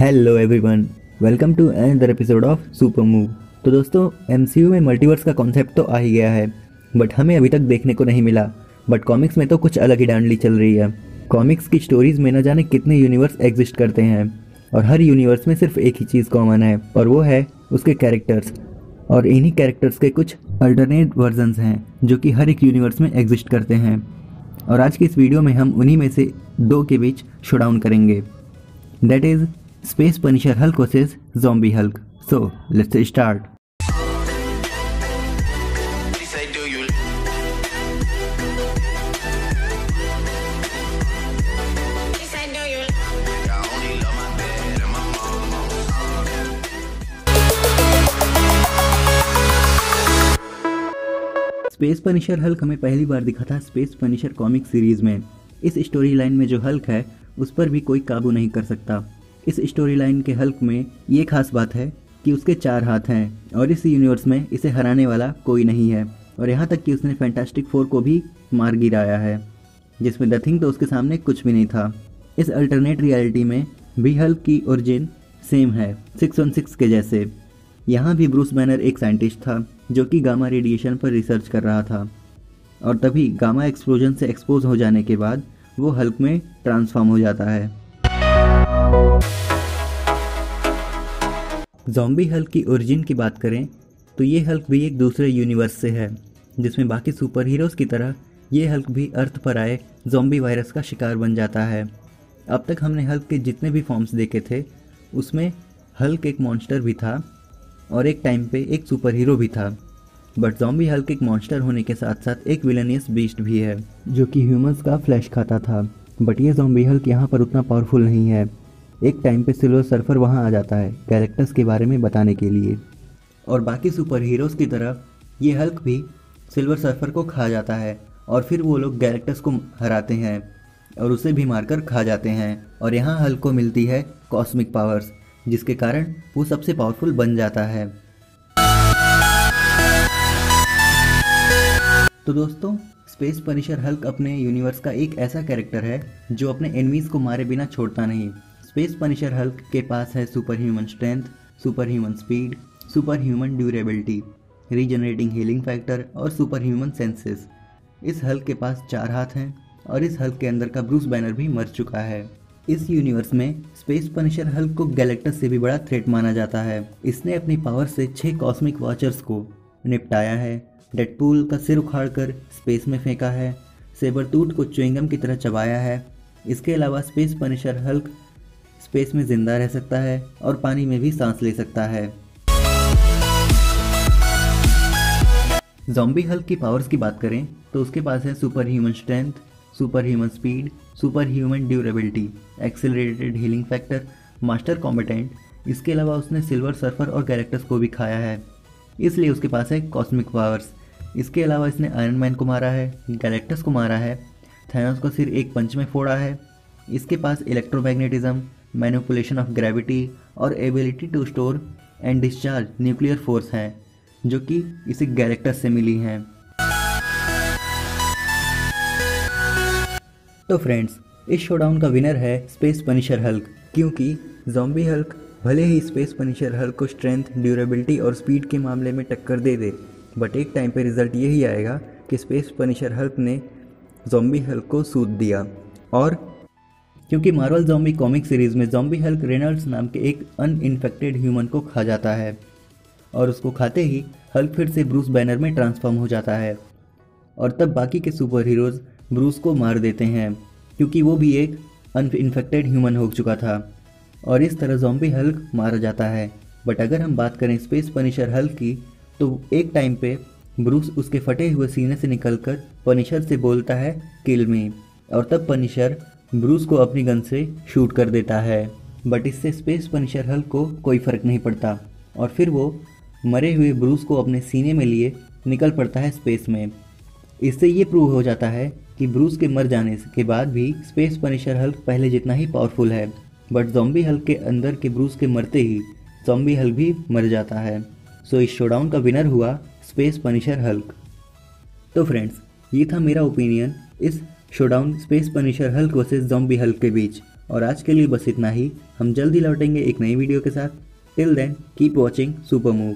Hello everyone, welcome to another episode of super move. तो दोस्तों, MCU में multiverse का कॉन्सेप्ट तो आ ही गया है, बट हमें अभी तक देखने को नहीं मिला। बट कॉमिक्स में तो कुछ अलग ही डांडली चल रही है। कॉमिक्स की स्टोरीज में न जाने कितने यूनिवर्स एग्जिस्ट करते हैं, और हर यूनिवर्स में सिर्फ एक ही चीज़ कॉमन है, और वो है उसके कैरेक्टर्स। और इन्हीं कैरेक्टर्स के कुछ अल्टरनेट वर्जन्स हैं जो कि हर एक यूनिवर्स में एग्जिस्ट करते हैं। और आज की इस वीडियो में हम उन्हीं में से दो के बीच शोडाउन करेंगे, that is Space Punisher Hulk versus Zombie Hulk. So, let's start. Space Punisher Hulk हमें पहली बार दिखा था स्पेस पनिशर कॉमिक सीरीज में। इस स्टोरी लाइन में जो हल्क है उस पर भी कोई काबू नहीं कर सकता। इस स्टोरी लाइन के हल्क में ये खास बात है कि उसके 4 हाथ हैं और इस यूनिवर्स में इसे हराने वाला कोई नहीं है। और यहाँ तक कि उसने फैंटास्टिक फोर को भी मार गिराया है, जिसमें द थिंग तो उसके सामने कुछ भी नहीं था। इस अल्टरनेट रियलिटी में भी हल्क की ओरिजिन सेम है, 616 के जैसे। यहाँ भी ब्रूस बैनर एक साइंटिस्ट था जो कि गामा रेडिएशन पर रिसर्च कर रहा था, और तभी गामा एक्सप्लोजन से एक्सपोज हो जाने के बाद वो हल्क में ट्रांसफॉर्म हो जाता है। ज़ॉम्बी हल्क की ओरिजिन की बात करें तो ये हल्क भी एक दूसरे यूनिवर्स से है, जिसमें बाकी सुपर हीरोज़ की तरह ये हल्क भी अर्थ पर आए ज़ॉम्बी वायरस का शिकार बन जाता है। अब तक हमने हल्क के जितने भी फॉर्म्स देखे थे उसमें हल्क एक मॉन्स्टर भी था और एक टाइम पे एक सुपर हीरो भी था। बट ज़ॉम्बी हल्क एक मॉन्स्टर होने के साथ साथ एक विलेनियस बीस्ट भी है जो कि ह्यूमंस का फ्लैश खाता था। बट ये ज़ॉम्बी हल्क यहाँ पर उतना पावरफुल नहीं है। एक टाइम पे सिल्वर सर्फर वहाँ आ जाता है गैलेक्टस के बारे में बताने के लिए, और बाकी सुपर हीरोज़ की तरह ये हल्क भी सिल्वर सर्फर को खा जाता है, और फिर वो लोग गैलेक्टस को हराते हैं और उसे भी मारकर खा जाते हैं। और यहाँ हल्क को मिलती है कॉस्मिक पावर्स, जिसके कारण वो सबसे पावरफुल बन जाता है। तो दोस्तों, स्पेस पनिशर हल्क अपने यूनिवर्स का एक ऐसा कैरेक्टर है जो अपने एनिमीज़ को मारे बिना छोड़ता नहीं। स्पेस पनिशर हल्क के पास है super human strength, super human speed, super human durability, regenerating healing factor और सुपर ह्यूमन सेंसेस। इस हल्क के पास 4 हाथ हैं और इस हल्क के अंदर का ब्रूस बैनर भी मर चुका है। इस यूनिवर्स में स्पेस पनिशर हल्क को गैलेक्टस से भी बड़ा थ्रेट माना जाता है। इसने अपनी पावर से 6 कॉस्मिक वॉचर्स को निपटाया है, डेडपूल का सिर उखाड़कर स्पेस में फेंका है, सेबरटूथ को च्युइंगम की तरह चबाया है। इसके अलावा स्पेस पनिशर हल्क स्पेस में जिंदा रह सकता है और पानी में भी सांस ले सकता है। ज़ॉम्बी हल्क की पावर्स की बात करें तो उसके पास है super human strength, super human speed, super human durability, accelerated healing factor, master combatant. इसके अलावा उसने सिल्वर सर्फर और गैलेक्टस को भी खाया है, इसलिए उसके पास है कॉस्मिक पावर्स। इसके अलावा इसने आयरन मैन को मारा है, गैलेक्टस को मारा है, थैनोस का सिर एक पंच में फोड़ा है। इसके पास इलेक्ट्रोमैग्नेटिज्म, मैनिपुलेशन ऑफ ग्रेविटी और ability to store and discharge nuclear force हैं, जो कि इसे गैलेक्टस से मिली हैं। तो फ्रेंड्स, इस शोडाउन का विनर है स्पेस पनिशर हल्क, क्योंकि ज़ॉम्बी हल्क भले ही स्पेस पनिशर हल्क को स्ट्रेंथ, ड्यूरेबिलिटी और स्पीड के मामले में टक्कर दे दे, बट एक टाइम पे रिजल्ट यही आएगा कि स्पेस पनिशर हल्क ने ज़ॉम्बी हल्क को सूद दिया। और क्योंकि मार्वल ज़ॉम्बी कॉमिक सीरीज़ में ज़ॉम्बी हल्क रेनॉल्ड्स नाम के एक अनइन्फेक्टेड ह्यूमन को खा जाता है, और उसको खाते ही हल्क फिर से ब्रूस बैनर में ट्रांसफॉर्म हो जाता है। और तब बाकी के सुपर हीरोज़ ब्रूस को मार देते हैं, क्योंकि वो भी एक अनइन्फेक्टेड ह्यूमन हो चुका था, और इस तरह ज़ॉम्बी हल्क मारा जाता है। बट अगर हम बात करें स्पेस पनिशर हल्क की, तो एक टाइम पे ब्रूस उसके फटे हुए सीने से निकलकर पनिशर से बोलता है किल मी, और तब पनिशर ब्रूस को अपनी गन से शूट कर देता है। बट इससे स्पेस पनिशर हल्क को कोई फ़र्क नहीं पड़ता, और फिर वो मरे हुए ब्रूस को अपने सीने में लिए निकल पड़ता है स्पेस में। इससे ये प्रूव हो जाता है कि ब्रूस के मर जाने के बाद भी स्पेस पनिशर हल्क पहले जितना ही पावरफुल है। बट ज़ॉम्बी हल्क के अंदर के ब्रूस के मरते ही ज़ॉम्बी हल्क भी मर जाता है। सो इस शोडाउन का विनर हुआ स्पेस पनिशर हल्क। तो फ्रेंड्स, ये था मेरा ओपिनियन इस showdown space Punisher Hulk versus zombie Hulk के बीच। और आज के लिए बस इतना ही। हम जल्दी लौटेंगे एक नई वीडियो के साथ। Till then keep watching super move.